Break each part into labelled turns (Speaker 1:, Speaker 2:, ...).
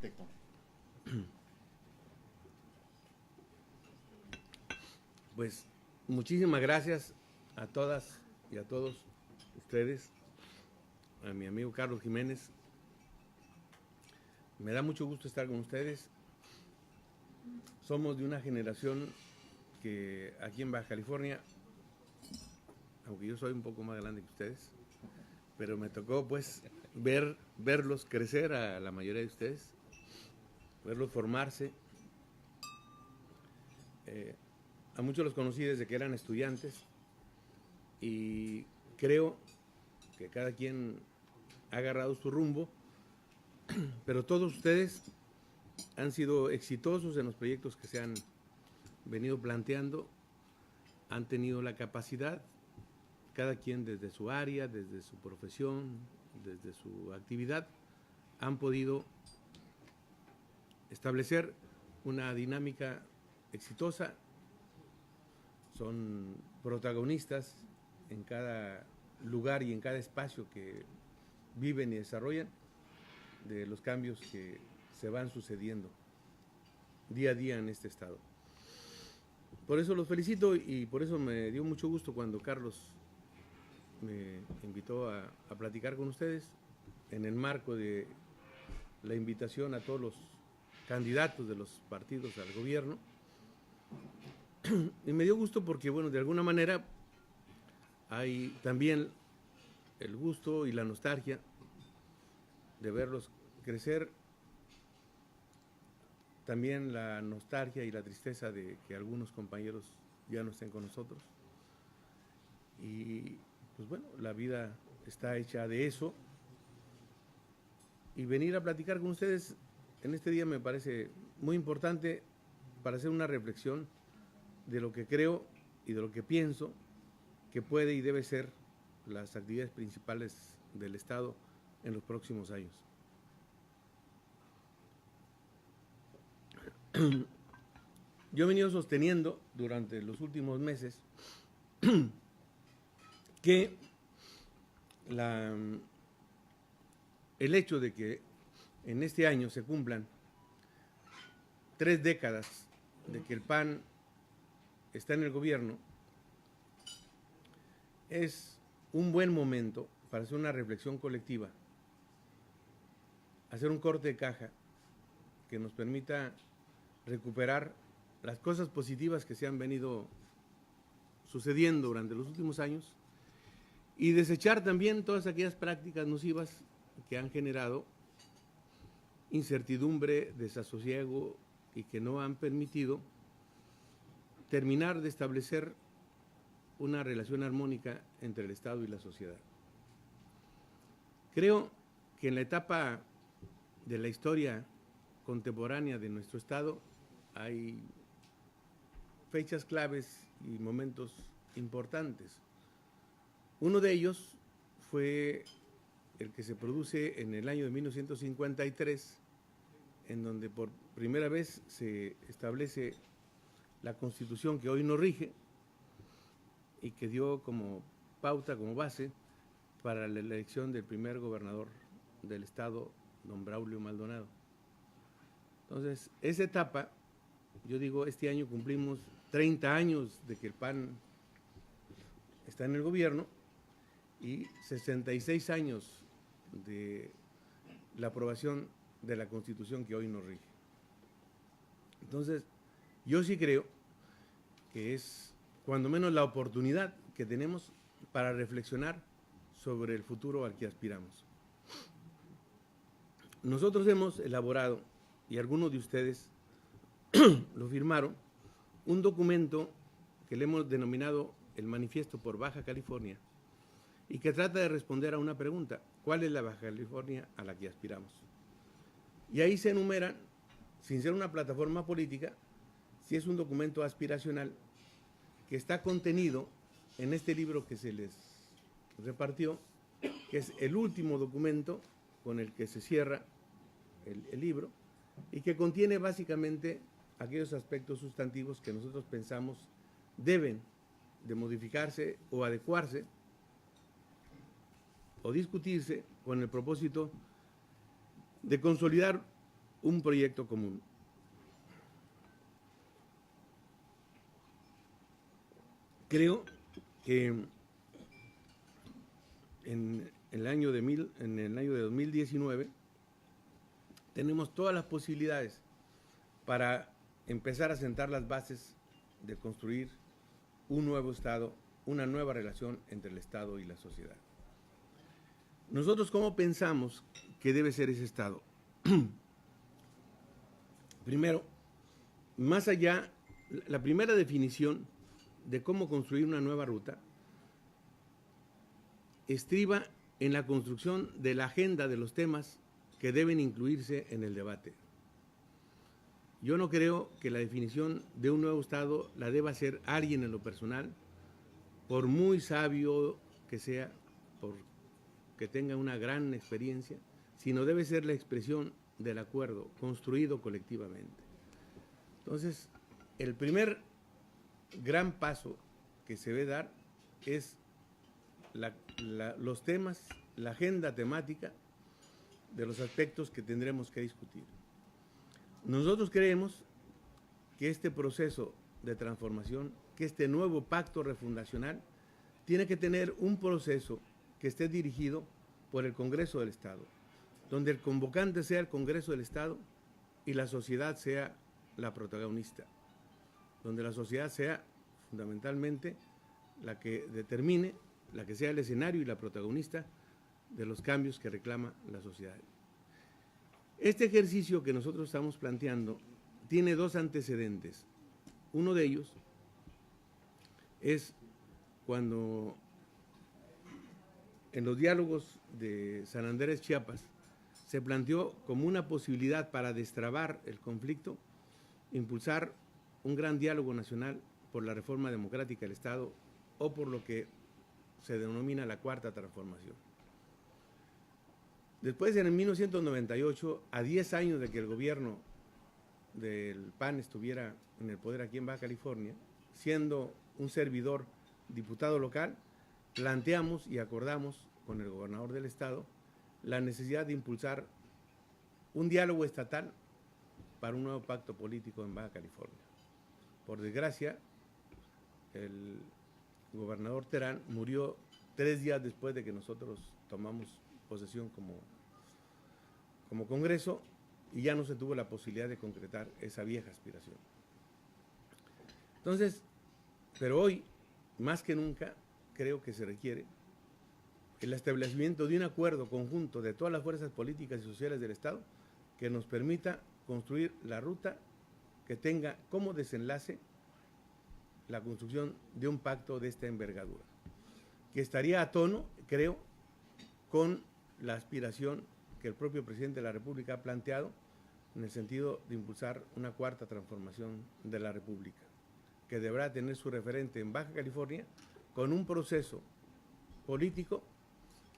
Speaker 1: arquitecto.
Speaker 2: Pues muchísimas gracias a todas y a todos ustedes, a mi amigo Carlos Jiménez. Me da mucho gusto estar con ustedes. Somos de una generación que aquí en Baja California, aunque yo soy un poco más grande que ustedes, pero me tocó pues verlos crecer a la mayoría de ustedes, verlos formarse. A muchos los conocí desde que eran estudiantes y creo que cada quien ha agarrado su rumbo, pero todos ustedes han sido exitosos en los proyectos que se han venido planteando, han tenido la capacidad, cada quien desde su área, desde su profesión, desde su actividad, han podido establecer una dinámica exitosa, son protagonistas en cada lugar y en cada espacio que viven y desarrollan de los cambios que se van sucediendo día a día en este estado. Por eso los felicito y por eso me dio mucho gusto cuando Carlos me invitó a platicar con ustedes en el marco de la invitación a todos los candidatos de los partidos al gobierno. Y me dio gusto porque, bueno, de alguna manera hay también el gusto y la nostalgia de verlos crecer, también la nostalgia y la tristeza de que algunos compañeros ya no estén con nosotros. Y pues bueno, la vida está hecha de eso. Y venir a platicar con ustedes en este día me parece muy importante para hacer una reflexión de lo que creo y de lo que pienso que puede y debe ser las actividades principales del Estado en los próximos años. Yo he venido sosteniendo durante los últimos meses que el hecho de que en este año se cumplan 3 décadas de que el PAN está en el gobierno es un buen momento para hacer una reflexión colectiva, hacer un corte de caja que nos permita recuperar las cosas positivas que se han venido sucediendo durante los últimos años y desechar también todas aquellas prácticas nocivas que han generado incertidumbre, desasosiego y que no han permitido terminar de establecer una relación armónica entre el Estado y la sociedad. Creo que en la etapa de la historia contemporánea de nuestro Estado hay fechas claves y momentos importantes. Uno de ellos fue el que se produce en el año de 1953, en donde por primera vez se establece la Constitución que hoy nos rige y que dio como pauta, como base, para la elección del primer gobernador del Estado, don Braulio Maldonado. Entonces, esa etapa, yo digo, este año cumplimos 30 años de que el PAN está en el gobierno y 66 años de la aprobación de la Constitución que hoy nos rige. Entonces, yo sí creo que es cuando menos la oportunidad que tenemos para reflexionar sobre el futuro al que aspiramos. Nosotros hemos elaborado, y algunos de ustedes lo firmaron, un documento que le hemos denominado el Manifiesto por Baja California y que trata de responder a una pregunta: ¿cuál es la Baja California a la que aspiramos? Y ahí se enumeran, sin ser una plataforma política, si es un documento aspiracional que está contenido en este libro que se les repartió, que es el último documento con el que se cierra el libro y que contiene básicamente aquellos aspectos sustantivos que nosotros pensamos deben de modificarse o adecuarse o discutirse con el propósito de consolidar un proyecto común. Creo que en el año de 2019 tenemos todas las posibilidades para empezar a sentar las bases de construir un nuevo Estado, una nueva relación entre el Estado y la sociedad. Nosotros, ¿cómo pensamos que debe ser ese Estado? Primero, más allá, la primera definición de cómo construir una nueva ruta estriba en la construcción de la agenda de los temas que deben incluirse en el debate. Yo no creo que la definición de un nuevo Estado la deba hacer alguien en lo personal, por muy sabio que sea, por que tenga una gran experiencia, sino debe ser la expresión del acuerdo construido colectivamente. Entonces, el primer gran paso que se debe dar es los temas, la agenda temática de los aspectos que tendremos que discutir. Nosotros creemos que este proceso de transformación, que este nuevo pacto refundacional, tiene que tener un proceso que esté dirigido por el Congreso del Estado, donde el convocante sea el Congreso del Estado y la sociedad sea la protagonista, donde la sociedad sea fundamentalmente la que determine, la que sea el escenario y la protagonista de los cambios que reclama la sociedad. Este ejercicio que nosotros estamos planteando tiene dos antecedentes. Uno de ellos es cuando en los diálogos de San Andrés, Chiapas, se planteó como una posibilidad para destrabar el conflicto, impulsar un gran diálogo nacional por la reforma democrática del Estado o por lo que se denomina la Cuarta Transformación. Después, en el 1998, a 10 años de que el gobierno del PAN estuviera en el poder aquí en Baja California, siendo un servidor diputado local, planteamos y acordamos con el gobernador del estado la necesidad de impulsar un diálogo estatal para un nuevo pacto político en Baja California. Por desgracia, el gobernador Terán murió 3 días después de que nosotros tomamos posesión como Congreso y ya no se tuvo la posibilidad de concretar esa vieja aspiración. Entonces, pero hoy, más que nunca, creo que se requiere el establecimiento de un acuerdo conjunto de todas las fuerzas políticas y sociales del Estado que nos permita construir la ruta que tenga como desenlace la construcción de un pacto de esta envergadura, que estaría a tono, creo, con la aspiración que el propio presidente de la República ha planteado en el sentido de impulsar una cuarta transformación de la República, que deberá tener su referente en Baja California con un proceso político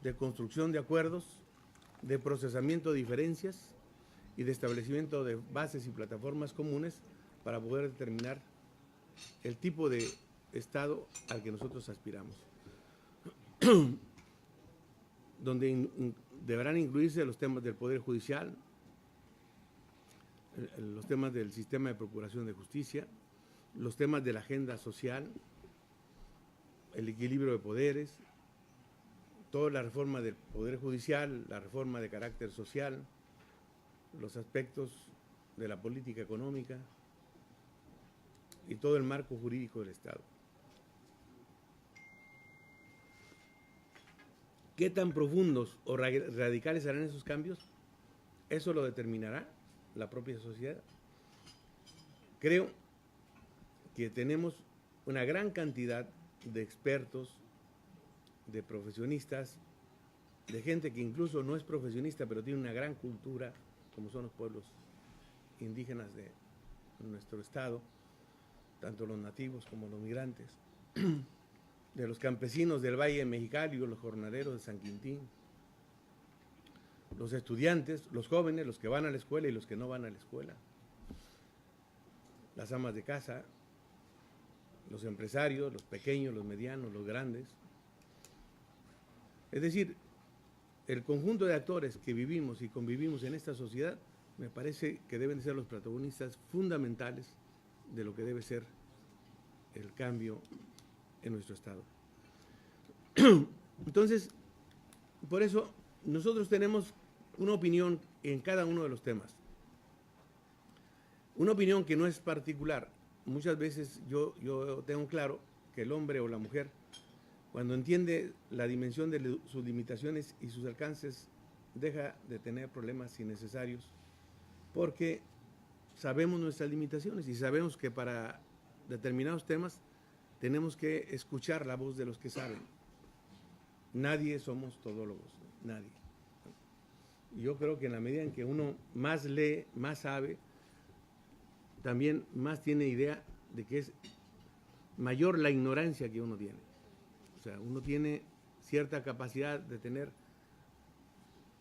Speaker 2: de construcción de acuerdos, de procesamiento de diferencias y de establecimiento de bases y plataformas comunes para poder determinar el tipo de Estado al que nosotros aspiramos, donde deberán incluirse los temas del Poder Judicial, los temas del sistema de procuración de justicia, los temas de la agenda social, el equilibrio de poderes, toda la reforma del Poder Judicial, la reforma de carácter social, los aspectos de la política económica y todo el marco jurídico del Estado. ¿Qué tan profundos o radicales serán esos cambios? Eso lo determinará la propia sociedad. Creo que tenemos una gran cantidad de expertos, de profesionistas, de gente que incluso no es profesionista, pero tiene una gran cultura, como son los pueblos indígenas de nuestro estado, tanto los nativos como los migrantes, de los campesinos del Valle de Mexicali o los jornaleros de San Quintín, los estudiantes, los jóvenes, los que van a la escuela y los que no van a la escuela, las amas de casa, los empresarios, los pequeños, los medianos, los grandes. Es decir, el conjunto de actores que vivimos y convivimos en esta sociedad me parece que deben ser los protagonistas fundamentales de lo que debe ser el cambio en nuestro Estado. Entonces, por eso nosotros tenemos una opinión en cada uno de los temas. Una opinión que no es particular. Muchas veces yo tengo claro que el hombre o la mujer, cuando entiende la dimensión de sus limitaciones y sus alcances, deja de tener problemas innecesarios, porque sabemos nuestras limitaciones y sabemos que para determinados temas tenemos que escuchar la voz de los que saben. Nadie somos todólogos, nadie. Yo creo que en la medida en que uno más lee, más sabe, también más tiene idea de que es mayor la ignorancia que uno tiene. O sea, uno tiene cierta capacidad de tener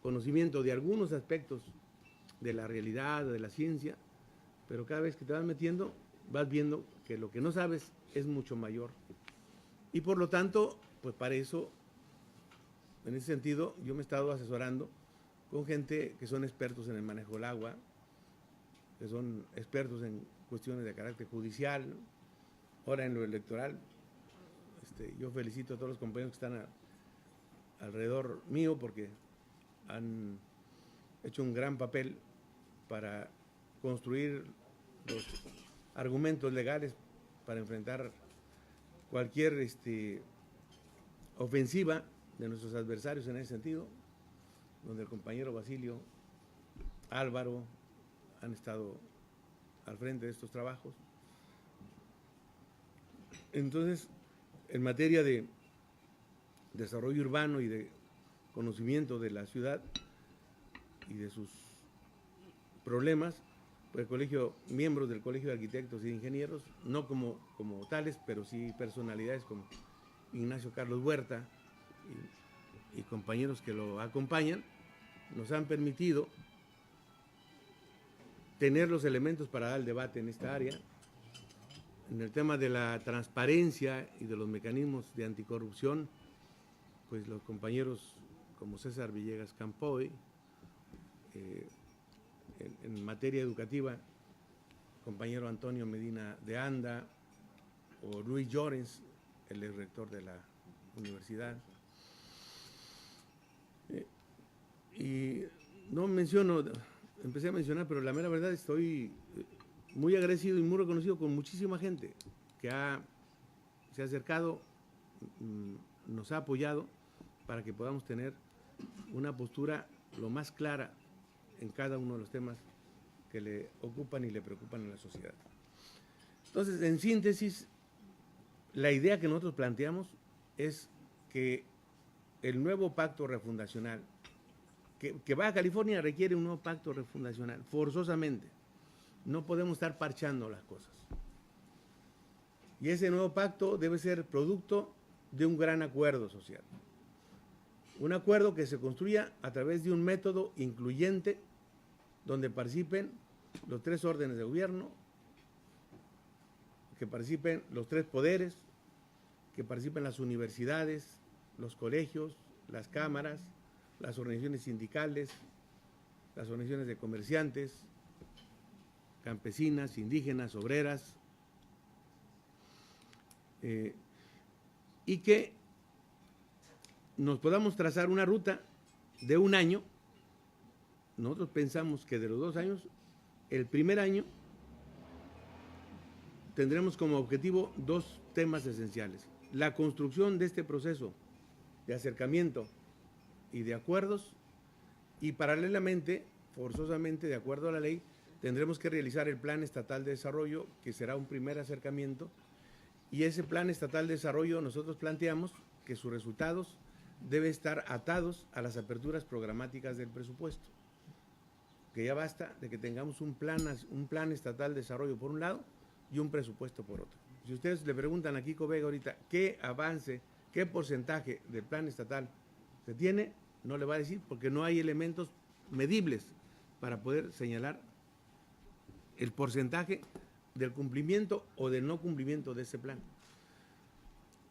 Speaker 2: conocimiento de algunos aspectos de la realidad, de la ciencia, pero cada vez que te vas metiendo, vas viendo que lo que no sabes es mucho mayor. Y por lo tanto, pues para eso, en ese sentido, yo me he estado asesorando con gente que son expertos en el manejo del agua, que son expertos en cuestiones de carácter judicial, ahora en lo electoral. Yo felicito a todos los compañeros que están alrededor mío porque han hecho un gran papel para construir los argumentos legales para enfrentar cualquier ofensiva de nuestros adversarios en ese sentido, donde el compañero Basilio, Álvaro, han estado al frente de estos trabajos. Entonces, en materia de desarrollo urbano y de conocimiento de la ciudad y de sus problemas, pues el colegio, miembros del Colegio de Arquitectos y Ingenieros, no como tales, pero sí personalidades como Ignacio Carlos Huerta y compañeros que lo acompañan, nos han permitido tener los elementos para dar el debate en esta área. En el tema de la transparencia y de los mecanismos de anticorrupción, pues los compañeros como César Villegas Campoy, en materia educativa, compañero Antonio Medina de Anda, o Luis Llorens, el ex rector de la universidad. Y no menciono, empecé a mencionar, pero la mera verdad estoy muy agradecido y muy reconocido con muchísima gente que se ha acercado, nos ha apoyado para que podamos tener una postura lo más clara en cada uno de los temas que le ocupan y le preocupan en la sociedad. Entonces, en síntesis, la idea que nosotros planteamos es que el nuevo pacto refundacional, que Baja California requiere un nuevo pacto refundacional, forzosamente. No podemos estar parchando las cosas. Y ese nuevo pacto debe ser producto de un gran acuerdo social. Un acuerdo que se construya a través de un método incluyente donde participen los tres órdenes de gobierno, que participen los tres poderes, que participen las universidades, los colegios, las cámaras, las organizaciones sindicales, las organizaciones de comerciantes, campesinas, indígenas, obreras, y que nos podamos trazar una ruta de un año. Nosotros pensamos que de los 2 años, el primer año tendremos como objetivo 2 temas esenciales: la construcción de este proceso de acercamiento y de acuerdos, y paralelamente, forzosamente, de acuerdo a la ley, tendremos que realizar el Plan Estatal de Desarrollo, que será un primer acercamiento, y ese Plan Estatal de Desarrollo nosotros planteamos que sus resultados deben estar atados a las aperturas programáticas del presupuesto, que ya basta de que tengamos un plan estatal de desarrollo por un lado y un presupuesto por otro. Si ustedes le preguntan a Kiko Vega ahorita qué avance, qué porcentaje del plan estatal se tiene, no le va a decir, porque no hay elementos medibles para poder señalar el porcentaje del cumplimiento o del no cumplimiento de ese plan.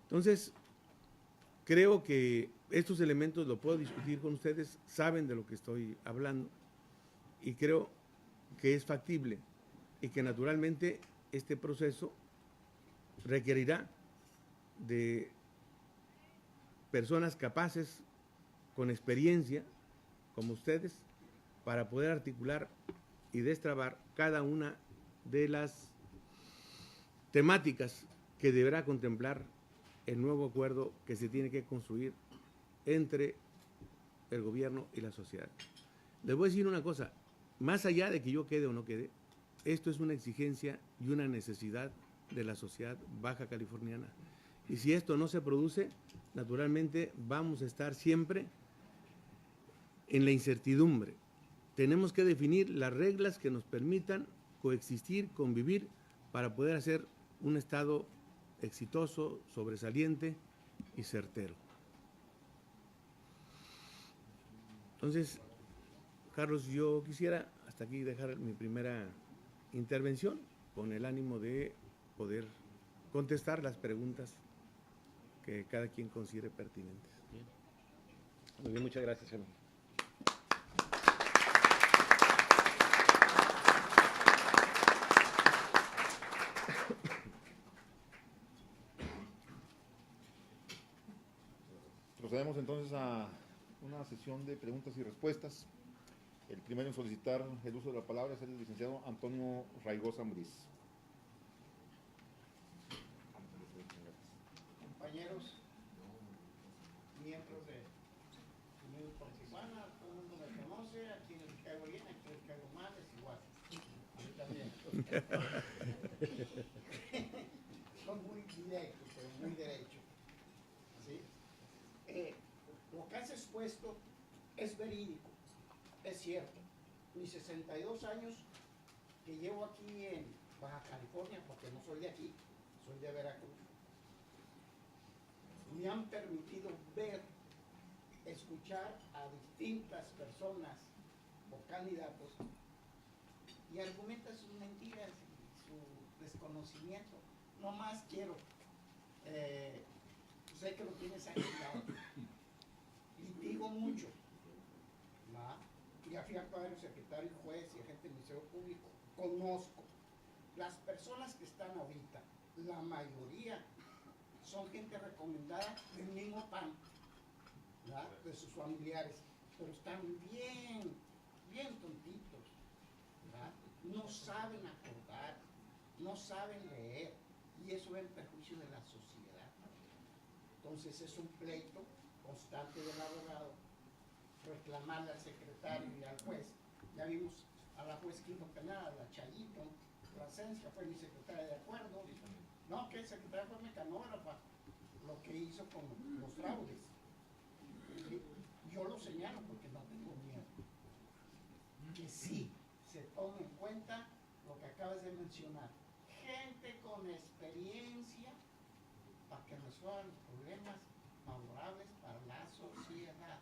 Speaker 2: Entonces, creo que estos elementos los puedo discutir con ustedes, saben de lo que estoy hablando, y creo que es factible y que naturalmente este proceso requerirá de personas capaces, con experiencia, como ustedes, para poder articular y destrabar cada una de las temáticas que deberá contemplar el nuevo acuerdo que se tiene que construir entre el gobierno y la sociedad. Les voy a decir una cosa, más allá de que yo quede o no quede, esto es una exigencia y una necesidad de la sociedad baja californiana. Y si esto no se produce, naturalmente vamos a estar siempre en la incertidumbre. Tenemos que definir las reglas que nos permitan coexistir, convivir, para poder hacer un Estado exitoso, sobresaliente y certero. Entonces, Carlos, yo quisiera hasta aquí dejar mi primera intervención con el ánimo de poder contestar las preguntas que cada quien considere pertinentes.
Speaker 1: Bien. Muy bien, muchas gracias, Germán.
Speaker 3: Procedemos entonces a una sesión de preguntas y respuestas. El primero en solicitar el uso de la palabra es el licenciado Antonio Raigosa Ambriz.
Speaker 4: Compañeros, miembros de Unión por Tijuana, todo el mundo me conoce, a quienes les caigo bien, a quienes les caigo mal, es igual. A mí también. Son muy directos, pero muy derechos. ¿Sí? Lo que has expuesto es verídico, es cierto. Mis 62 años que llevo aquí en Baja California, porque no soy de aquí, soy de Veracruz, me han permitido ver, escuchar a distintas personas o candidatos y argumentan sus mentiras y su desconocimiento. No más quiero, sé que lo tienes agendado, litigo mucho, ¿va? Ya fui actuario, secretario, juez y agente del Ministerio Público, conozco las personas que están ahorita, la mayoría son gente recomendada del mismo PAN, ¿verdad? De sus familiares, pero están bien tontitos, ¿verdad? No saben acordar, no saben leer, y eso va en perjuicio de la sociedad. Entonces es un pleito constante del abogado, reclamarle al secretario y al juez. Ya vimos a la juez Quinto Penal, a la Chayito, Plasencia fue mi secretaria de acuerdo. No, que el secretario fue mecanógrafa, lo que hizo con los fraudes. ¿Sí? Yo lo señalo porque no tengo miedo. Que sí se tome en cuenta lo que acabas de mencionar. Gente con experiencia para que resuelvan los problemas favorables para la sociedad.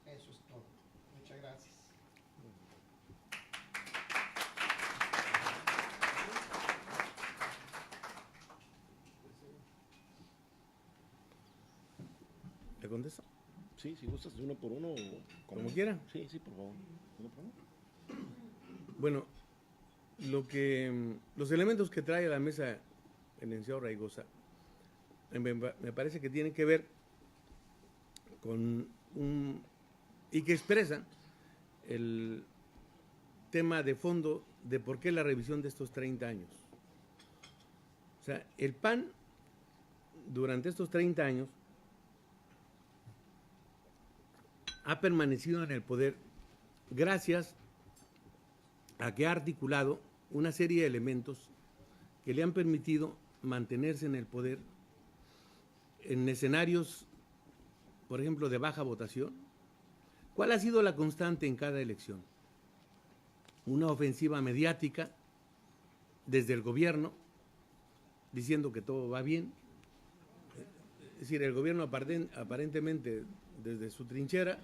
Speaker 4: Eso es todo. Muchas gracias.
Speaker 2: ¿Le contesto?
Speaker 1: Sí, si gustas de uno por uno.
Speaker 2: Como quieran.
Speaker 1: Sí, sí, por favor. ¿Uno por uno?
Speaker 2: Bueno, los elementos que trae a la mesa el licenciado Raigosa me parece que tienen que ver con y que expresan el tema de fondo de por qué la revisión de estos 30 años. O sea, el PAN durante estos 30 años ha permanecido en el poder gracias a que ha articulado una serie de elementos que le han permitido mantenerse en el poder en escenarios, por ejemplo, de baja votación. ¿Cuál ha sido la constante en cada elección? Una ofensiva mediática desde el gobierno, diciendo que todo va bien. Es decir, el gobierno aparentemente desde su trinchera,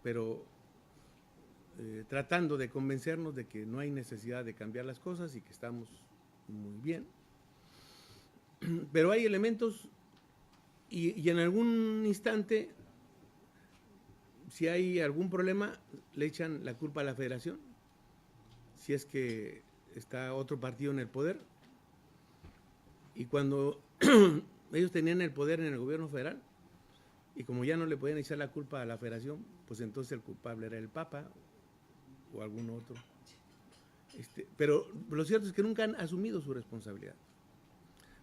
Speaker 2: pero tratando de convencernos de que no hay necesidad de cambiar las cosas y que estamos muy bien. Pero hay elementos y en algún instante si hay algún problema, le echan la culpa a la federación, si es que está otro partido en el poder. Y cuando ellos tenían el poder en el gobierno federal, y como ya no le podían echar la culpa a la federación, pues entonces el culpable era el Papa o algún otro. Pero lo cierto es que nunca han asumido su responsabilidad.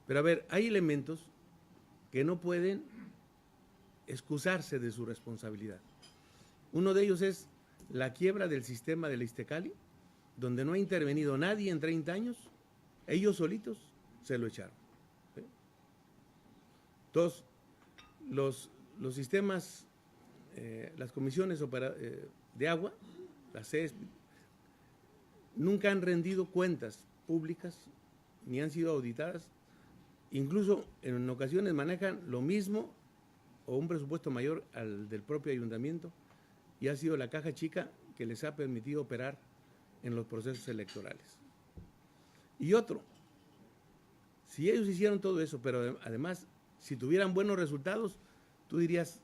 Speaker 2: Pero a ver, hay elementos que no pueden excusarse de su responsabilidad. Uno de ellos es la quiebra del sistema del Iztecali, donde no ha intervenido nadie en 30 años, ellos solitos se lo echaron. ¿Sí? Dos, los sistemas, las comisiones de agua, las CESP, nunca han rendido cuentas públicas, ni han sido auditadas, incluso en ocasiones manejan lo mismo o un presupuesto mayor al del propio ayuntamiento, y ha sido la caja chica que les ha permitido operar en los procesos electorales. Y otro, si ellos hicieron todo eso, pero además, si tuvieran buenos resultados, tú dirías,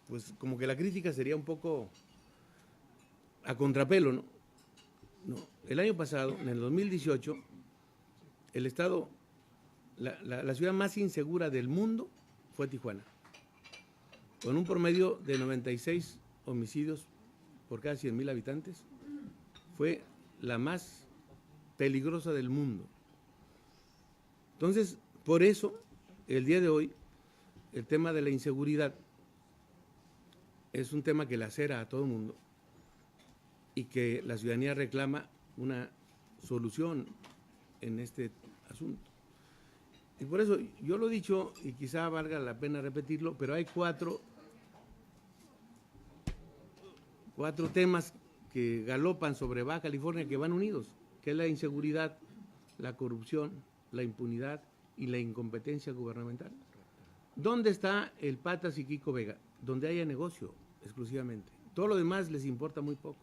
Speaker 2: pues como que la crítica sería un poco a contrapelo, ¿no? No, el año pasado, en el 2018, el estado, la ciudad más insegura del mundo fue Tijuana, con un promedio de 96 homicidios por cada 100,000 habitantes. Fue la más peligrosa del mundo. Entonces, por eso, el día de hoy, el tema de la inseguridad es un tema que lacera a todo el mundo y que la ciudadanía reclama una solución en este asunto. Y por eso yo lo he dicho, y quizá valga la pena repetirlo, pero hay cuatro temas que galopan sobre Baja California que van unidos, que es la inseguridad, la corrupción, la impunidad y la incompetencia gubernamental. ¿Dónde está el Patas y Kiko Vega? Donde haya negocio, exclusivamente. Todo lo demás les importa muy poco.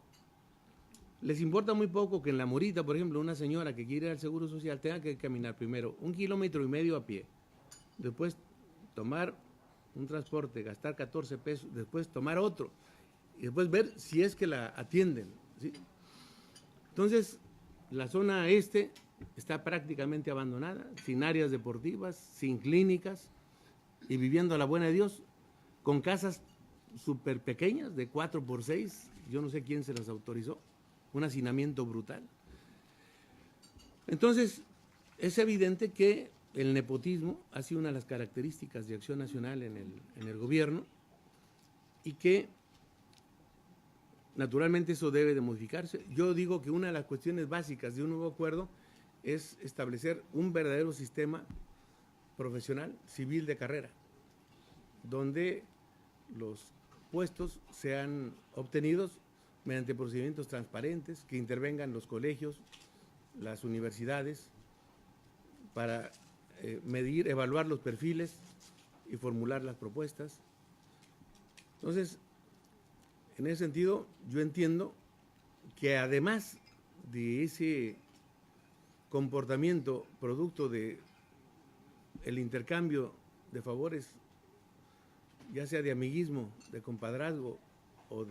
Speaker 2: Les importa muy poco que en La Morita, por ejemplo, una señora que quiere ir al Seguro Social tenga que caminar primero 1,5 kilómetros a pie, después tomar un transporte, gastar 14 pesos, después tomar otro, y después ver si es que la atienden, ¿sí? Entonces, la zona este está prácticamente abandonada, sin áreas deportivas, sin clínicas, y viviendo a la buena de Dios, con casas súper pequeñas, de 4x6, yo no sé quién se las autorizó, un hacinamiento brutal. Entonces, es evidente que el nepotismo ha sido una de las características de Acción Nacional en el gobierno, y que naturalmente eso debe de modificarse. Yo digo que una de las cuestiones básicas de un nuevo acuerdo es establecer un verdadero sistema profesional civil de carrera, donde los puestos sean obtenidos mediante procedimientos transparentes, que intervengan los colegios, las universidades, para medir, evaluar los perfiles y formular las propuestas. Entonces, en ese sentido, yo entiendo que además de ese comportamiento producto de el intercambio de favores, ya sea de amiguismo, de compadrazgo o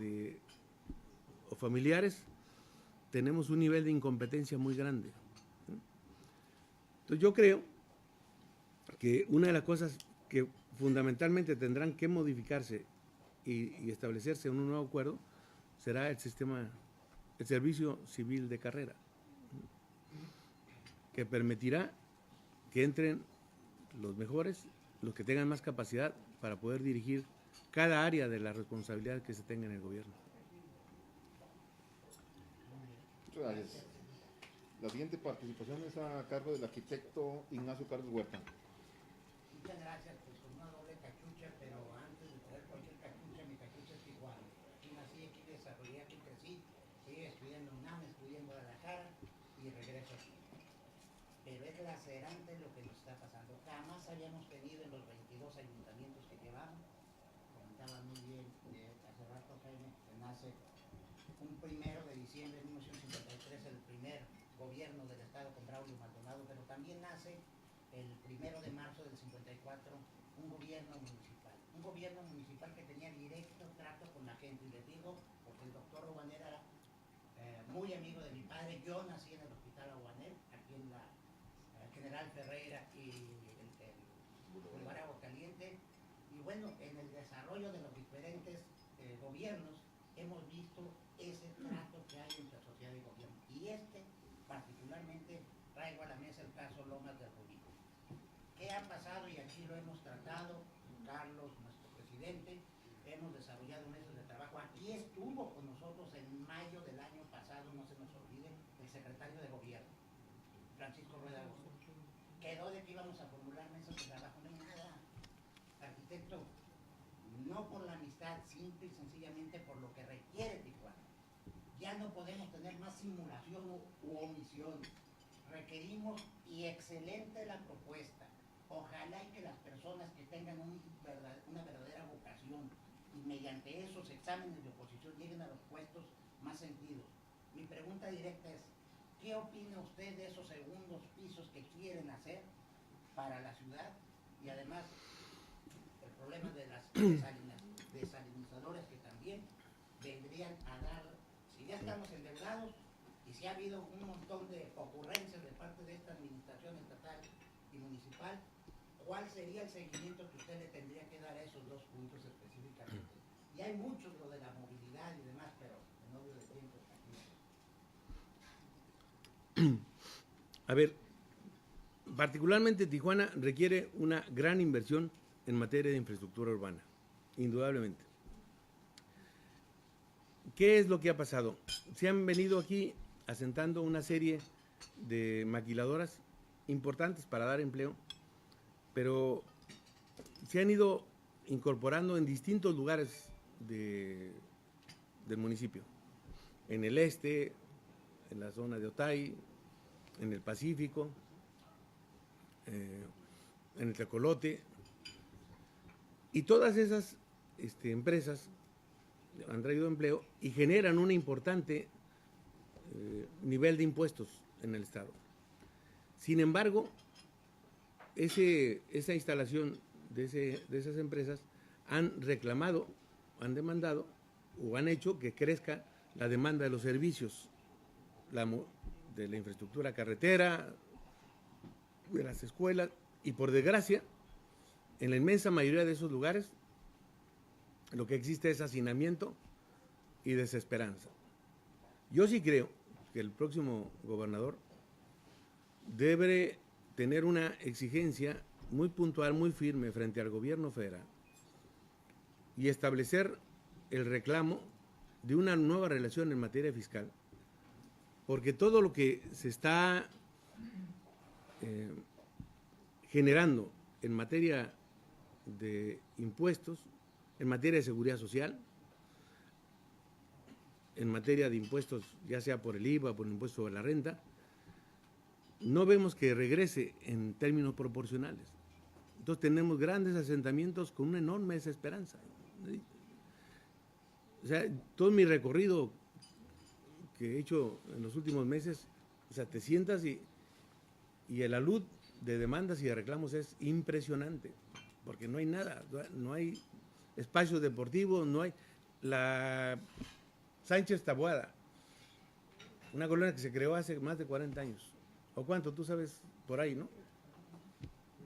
Speaker 2: familiares, tenemos un nivel de incompetencia muy grande. Entonces yo creo que una de las cosas que fundamentalmente tendrán que modificarse y establecerse en un nuevo acuerdo será el servicio civil de carrera, que permitirá que entren los mejores, los que tengan más capacidad para poder dirigir cada área de la responsabilidad que se tenga en el gobierno.
Speaker 3: Muchas gracias. La siguiente participación es a cargo del arquitecto Ignacio Carlos Huerta.
Speaker 4: Muchas gracias, pues con una doble cachucha, pero antes de traer cualquier cachucha, mi cachucha es Tijuana. Aquí nací, aquí desarrollé, aquí crecí, seguí estudiando en UNAM, estudié en Guadalajara y regreso aquí. Pero es lacerante lo que nos está pasando. Jamás habíamos tenido en los 22 ayuntamientos que llevamos, comentaba muy bien hace rato Jaime, que nace un 1 de diciembre de 1953, el primer gobierno del estado con Braulio Maldonado, pero también nace el 1 de marzo del 54 un gobierno municipal. un gobierno municipal que tenía directo trato con la gente. Y les digo, porque el doctor Aguanel era muy amigo de mi padre. Yo nací en el hospital Aguanel, aquí en la General Ferreira y el Boulevard Agua Caliente. Y bueno, en el desarrollo de los diferentes gobiernos hemos visto ese trato que hay entre sociedad y gobierno. Y particularmente, traigo a la mesa el caso Lomas del Rubí. ¿Qué ha pasado? Y aquí lo hemos tratado, Carlos, nuestro presidente, hemos desarrollado meses de trabajo. Aquí estuvo con nosotros en mayo del año pasado, no se nos olvide, el secretario de gobierno, Francisco Rueda Gómez. Quedó de que íbamos a formular mesas de trabajo, no hay nada. Arquitecto, no por la amistad, simple y sencillamente por lo que requiere Tijuana. Ya no podemos tener más simulación u omisión. Requerimos, y excelente la propuesta, ojalá y que las personas que tengan una verdadera vocación y mediante esos exámenes de oposición lleguen a los puestos más sentidos. Mi pregunta directa es, ¿qué opina usted de esos segundos pisos que quieren hacer para la ciudad? Y además, el problema de las desalinizadores que también vendrían a dar, si ya estamos endeudados y si ha habido un montón de ocurrencias de parte de esta administración estatal y municipal, ¿cuál sería el seguimiento que usted le tendría que dar a esos dos puntos específicamente? Y hay muchos, lo de la movilidad y demás, pero en obvio de tiempo aquí.
Speaker 2: A ver, particularmente Tijuana requiere una gran inversión en materia de infraestructura urbana, indudablemente. ¿Qué es lo que ha pasado? Se han venido aquí asentando una serie de maquiladoras importantes para dar empleo, pero se han ido incorporando en distintos lugares del municipio. En el este, en la zona de Otay, en el Pacífico, en el Tecolote. Y todas esas empresas han traído empleo y generan un importante nivel de impuestos en el Estado. Sin embargo, esa instalación de esas empresas han reclamado, han demandado o han hecho que crezca la demanda de los servicios, de la infraestructura carretera, de las escuelas, y por desgracia, en la inmensa mayoría de esos lugares, lo que existe es hacinamiento y desesperanza. Yo sí creo que el próximo gobernador debe tener una exigencia muy puntual, muy firme frente al gobierno federal y establecer el reclamo de una nueva relación en materia fiscal, porque todo lo que se está generando en materia de impuestos, en materia de seguridad social, en materia de impuestos, ya sea por el IVA, por el impuesto sobre la renta, no vemos que regrese en términos proporcionales. Entonces tenemos grandes asentamientos con una enorme desesperanza. O sea, todo mi recorrido que he hecho en los últimos meses, o sea, te sientas y el alud de demandas y de reclamos es impresionante, porque no hay nada, no hay espacios deportivos, no hay la Sánchez Taboada, una colonia que se creó hace más de 40 años, o cuánto, tú sabes, por ahí, ¿no?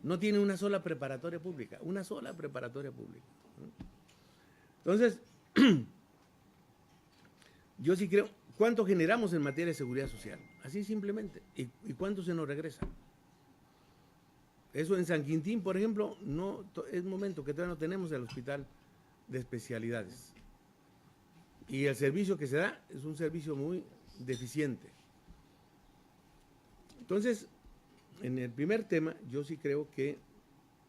Speaker 2: No tiene una sola preparatoria pública, una sola preparatoria pública, ¿no? Entonces, yo sí creo, ¿cuánto generamos en materia de seguridad social? Así simplemente, ¿y cuánto se nos regresa? Eso en San Quintín, por ejemplo, no es momento que todavía no tenemos el hospital de especialidades. Y el servicio que se da es un servicio muy deficiente. Entonces, en el primer tema, yo sí creo que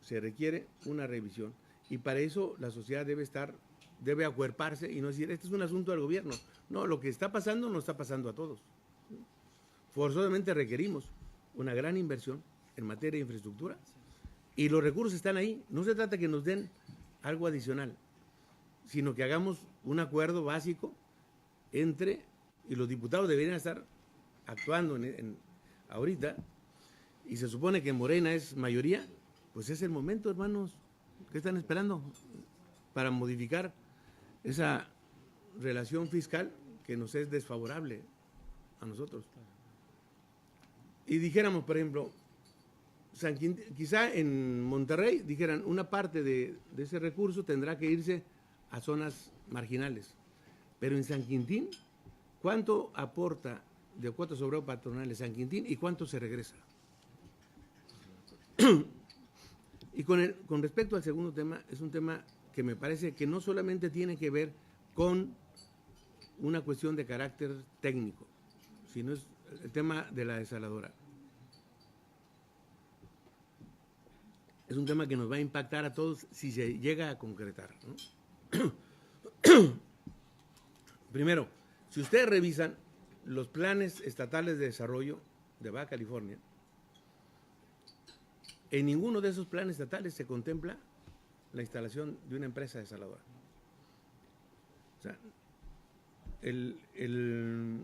Speaker 2: se requiere una revisión. Y para eso la sociedad debe acuerparse y no decir, este es un asunto del gobierno. No, lo que está pasando nos está pasando a todos. Forzosamente requerimos una gran inversión en materia de infraestructura y los recursos están ahí. No se trata que nos den algo adicional, sino que hagamos un acuerdo básico y los diputados deberían estar actuando ahorita, y se supone que Morena es mayoría, pues es el momento, hermanos. ¿Qué están esperando? para modificar esa relación fiscal que nos es desfavorable a nosotros. Y dijéramos, por ejemplo, quizá en Monterrey dijeran una parte de ese recurso tendrá que irse a zonas marginales, pero en San Quintín, ¿cuánto aporta de cuotas sobre patronales San Quintín y cuánto se regresa? Y con respecto al segundo tema, es un tema que me parece que no solamente tiene que ver con una cuestión de carácter técnico, sino es el tema de la desaladora. Es un tema que nos va a impactar a todos si se llega a concretar, ¿no? Primero, si ustedes revisan los planes estatales de desarrollo de Baja California, en ninguno de esos planes estatales se contempla la instalación de una empresa desaladora. O sea, el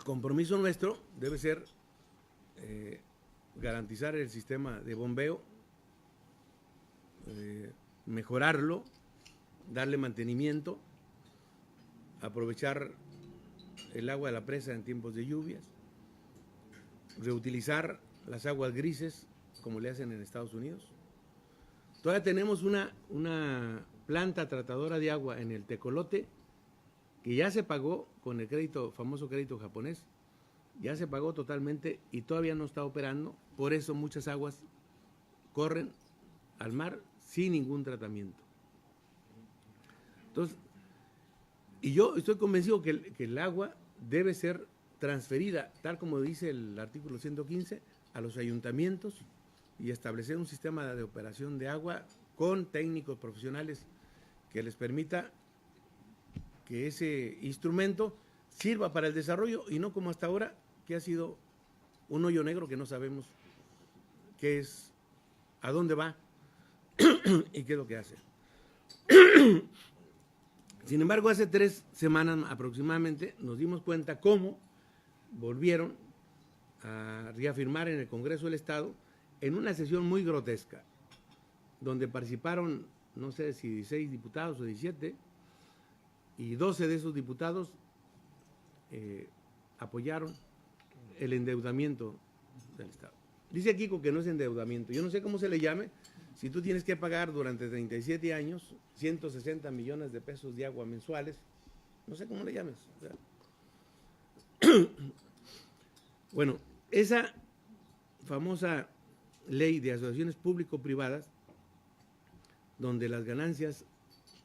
Speaker 2: compromiso nuestro debe ser garantizar el sistema de bombeo, mejorarlo, darle mantenimiento, aprovechar el agua de la presa en tiempos de lluvias, reutilizar las aguas grises como le hacen en Estados Unidos. Todavía tenemos una planta tratadora de agua en el Tecolote que ya se pagó con el crédito, famoso crédito japonés, ya se pagó totalmente y todavía no está operando, por eso muchas aguas corren al mar sin ningún tratamiento. Entonces, y yo estoy convencido que el agua debe ser transferida, tal como dice el artículo 115, a los ayuntamientos y establecer un sistema de operación de agua con técnicos profesionales que les permita que ese instrumento sirva para el desarrollo y no como hasta ahora, que ha sido un hoyo negro que no sabemos qué es, a dónde va y qué es lo que hace. Sin embargo, hace 3 semanas aproximadamente nos dimos cuenta cómo volvieron a reafirmar en el Congreso del Estado en una sesión muy grotesca, donde participaron, no sé si 16 diputados o 17, y 12 de esos diputados apoyaron el endeudamiento del Estado. Dice Kiko que no es endeudamiento, yo no sé cómo se le llame, si tú tienes que pagar durante 37 años 160 millones de pesos de agua mensuales, no sé cómo le llames. O sea. Bueno, esa famosa ley de asociaciones público-privadas, donde las ganancias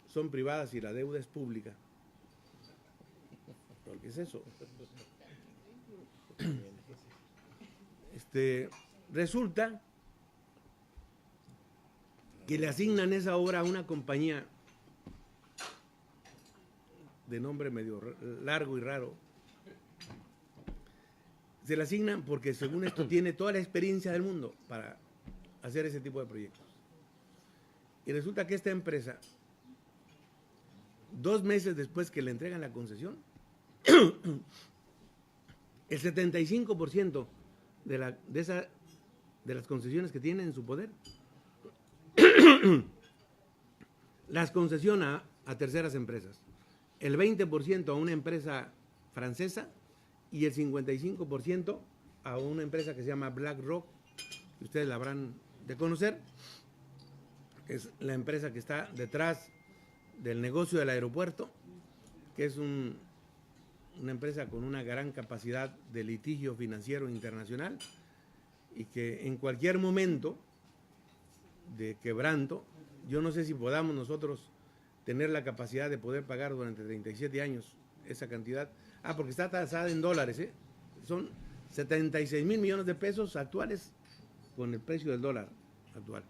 Speaker 2: son privadas y la deuda es pública. ¿Qué es eso? Resulta que le asignan esa obra a una compañía de nombre medio largo y raro. Se le asignan porque según esto tiene toda la experiencia del mundo para hacer ese tipo de proyectos. Y resulta que esta empresa, 2 meses después que le entregan la concesión, el 75% de las concesiones que tiene en su poder las concesiona a terceras empresas, el 20% a una empresa francesa y el 55% a una empresa que se llama BlackRock, que ustedes la habrán de conocer, que es la empresa que está detrás del negocio del aeropuerto, que es una empresa con una gran capacidad de litigio financiero internacional y que en cualquier momento de quebranto, yo no sé si podamos nosotros tener la capacidad de poder pagar durante 37 años esa cantidad. Porque está tasada en dólares, son 76 mil millones de pesos actuales con el precio del dólar actual.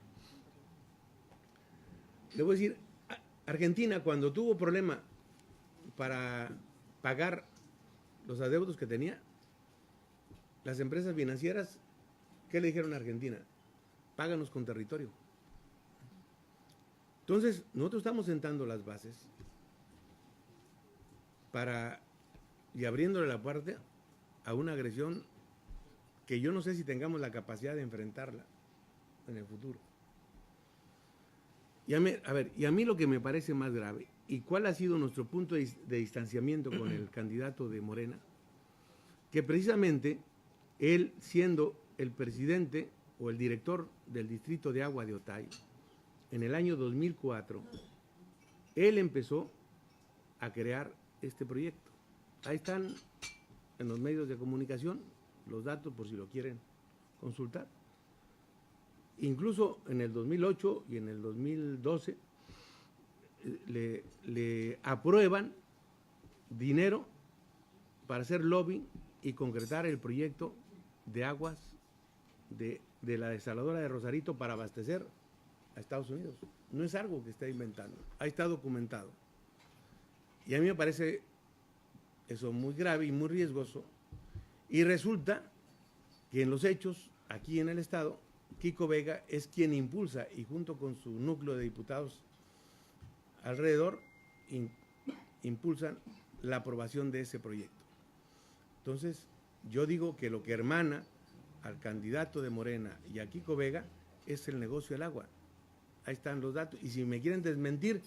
Speaker 2: Le voy a decir, Argentina cuando tuvo problema para pagar los adeudos que tenía, las empresas financieras, ¿qué le dijeron a Argentina? Páganos con territorio. Entonces, nosotros estamos sentando las bases y abriéndole la puerta a una agresión que yo no sé si tengamos la capacidad de enfrentarla en el futuro. y a mí lo que me parece más grave, y cuál ha sido nuestro punto de distanciamiento con el candidato de Morena, que precisamente él, siendo el presidente o el director del distrito de agua de Otay, en el año 2004, él empezó a crear este proyecto. Ahí están en los medios de comunicación los datos por si lo quieren consultar. Incluso en el 2008 y en el 2012 le aprueban dinero para hacer lobbying y concretar el proyecto de aguas de la desaladora de Rosarito para abastecer a Estados Unidos. No es algo que esté inventando, ahí está documentado. Y a mí me parece eso muy grave y muy riesgoso. Y resulta que en los hechos, aquí en el Estado, Kiko Vega es quien impulsa, y junto con su núcleo de diputados alrededor, impulsan la aprobación de ese proyecto. Entonces, yo digo que lo que hermana al candidato de Morena y a Kiko Vega es el negocio del agua. Ahí están los datos. Y si me quieren desmentir,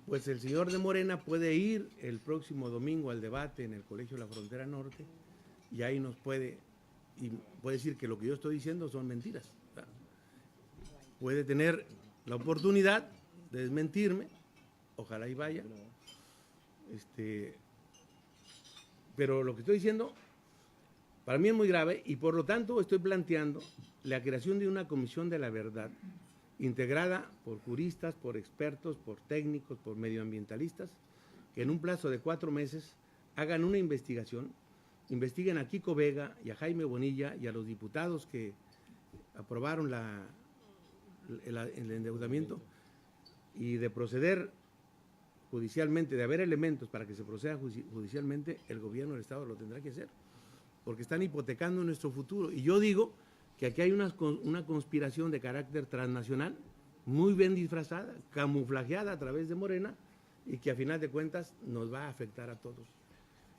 Speaker 2: pues el señor de Morena puede ir el próximo domingo al debate en el Colegio de la Frontera Norte y ahí nos puede decir que lo que yo estoy diciendo son mentiras. Puede tener la oportunidad de desmentirme, ojalá y vaya. Pero lo que estoy diciendo para mí es muy grave y por lo tanto estoy planteando la creación de una comisión de la verdad integrada por juristas, por expertos, por técnicos, por medioambientalistas, que en un plazo de 4 meses hagan una investigación, investiguen a Kiko Vega y a Jaime Bonilla y a los diputados que aprobaron el endeudamiento, y de proceder judicialmente, de haber elementos para que se proceda judicialmente, el gobierno del Estado lo tendrá que hacer, porque están hipotecando nuestro futuro. Y yo digo que aquí hay una conspiración de carácter transnacional, muy bien disfrazada, camuflajeada a través de Morena, y que a final de cuentas nos va a afectar a todos.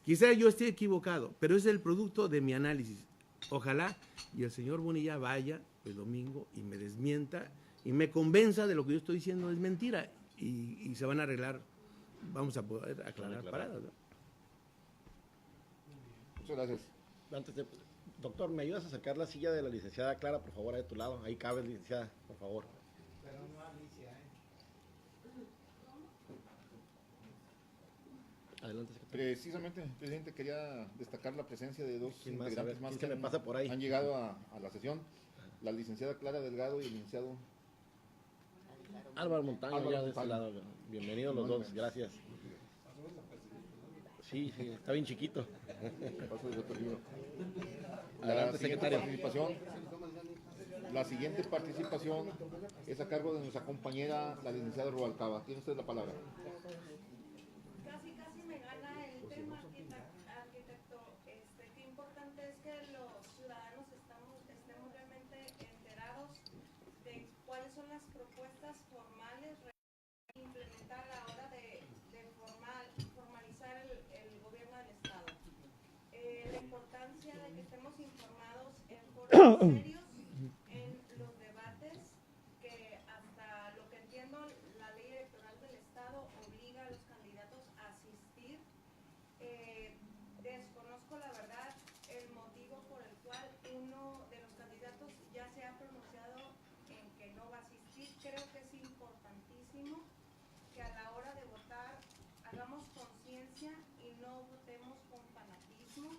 Speaker 2: Quizá yo esté equivocado, pero es el producto de mi análisis. Ojalá y el señor Bonilla vaya el domingo y me desmienta y me convenza de lo que yo estoy diciendo es mentira, y se van a arreglar, vamos a poder aclarar paradas, ¿no?
Speaker 3: Muchas gracias.
Speaker 1: Doctor, ¿me ayudas a acercar la silla de la licenciada Clara, por favor, ahí de tu lado? Ahí cabe, licenciada, por favor.
Speaker 4: Pero no Alicia,
Speaker 1: Adelante, secretario.
Speaker 3: Precisamente, presidente, quería destacar la presencia de dos
Speaker 1: ¿Quién más?
Speaker 3: integrantes
Speaker 1: A ver,
Speaker 3: más
Speaker 1: ¿quién
Speaker 3: que
Speaker 1: se me pasa por ahí?
Speaker 3: han llegado a la sesión, la licenciada Clara Delgado y el licenciado
Speaker 1: Álvaro Montaño,
Speaker 3: Álvaro
Speaker 1: ya de este
Speaker 3: Montaño.
Speaker 1: lado. Bienvenidos los dos, gracias. Sí, está bien chiquito. Adelante, secretario.
Speaker 3: La siguiente participación es a cargo de nuestra compañera, la licenciada Rubalcaba. Tiene usted la palabra.
Speaker 5: Casi me gana el tema, arquitecto. Qué importante es que los ciudadanos estemos realmente enterados de cuáles son las propuestas formales implementar a la hora de formalizar el gobierno del Estado. La importancia de que estemos informados en foros serios, en los debates, que hasta lo que entiendo la ley electoral del Estado obliga a los candidatos a asistir. Desconozco la verdad el motivo por el cual uno de los candidatos ya se ha pronunciado en que no va a asistir. Creo que es importantísimo que a la hora de votar hagamos conciencia y no votemos con fanatismo,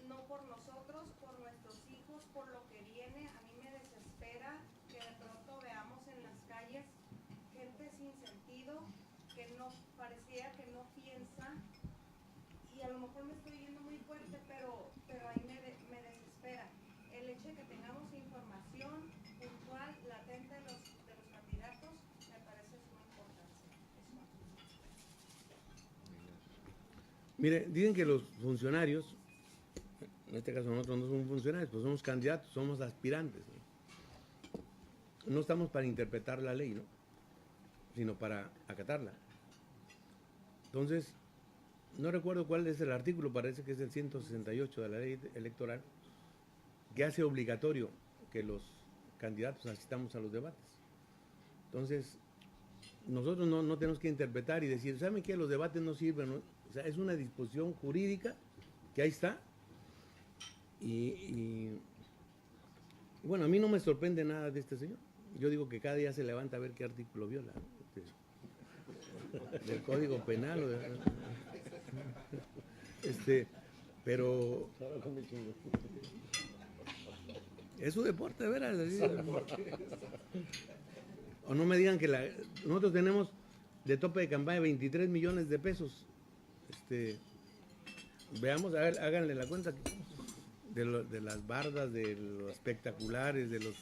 Speaker 5: no por nosotros, por nuestros hijos, por lo que viene. A mí me desespera que de pronto veamos en las calles gente sin sentido, que no pareciera que no piensa, y a lo mejor me estoy yendo muy fuerte, pero ahí me desespera. El hecho de que tengamos información puntual, latente de los candidatos, me parece de suma importancia.
Speaker 2: Mire, dicen que los funcionarios, en este caso nosotros no somos funcionarios, pues somos candidatos, somos aspirantes, ¿no? No estamos para interpretar la ley, ¿no?, sino para acatarla. Entonces, no recuerdo cuál es el artículo, parece que es el 168 de la ley electoral, que hace obligatorio que los candidatos asistamos a los debates. Entonces, nosotros no tenemos que interpretar y decir, ¿saben qué? Los debates no sirven, ¿no? O sea, es una disposición jurídica que ahí está. Y bueno, a mí no me sorprende nada de este señor. Yo digo que cada día se levanta a ver qué artículo viola, ¿no? Del Código Penal. Pero es su deporte, ¿verdad? O no me digan que nosotros tenemos de tope de campaña 23 millones de pesos. Veamos, a ver, háganle la cuenta de las bardas, de los espectaculares, de los...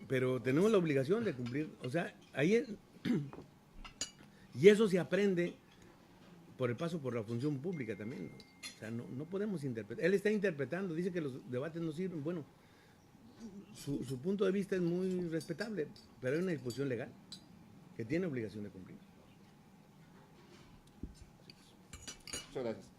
Speaker 2: pero tenemos la obligación de cumplir, o sea, y eso se aprende por el paso por la función pública también, ¿no? O sea, no podemos interpretar. Él está interpretando, dice que los debates no sirven. Bueno, su punto de vista es muy respetable, pero hay una disposición legal que tiene obligación de cumplir.
Speaker 3: Muchas gracias.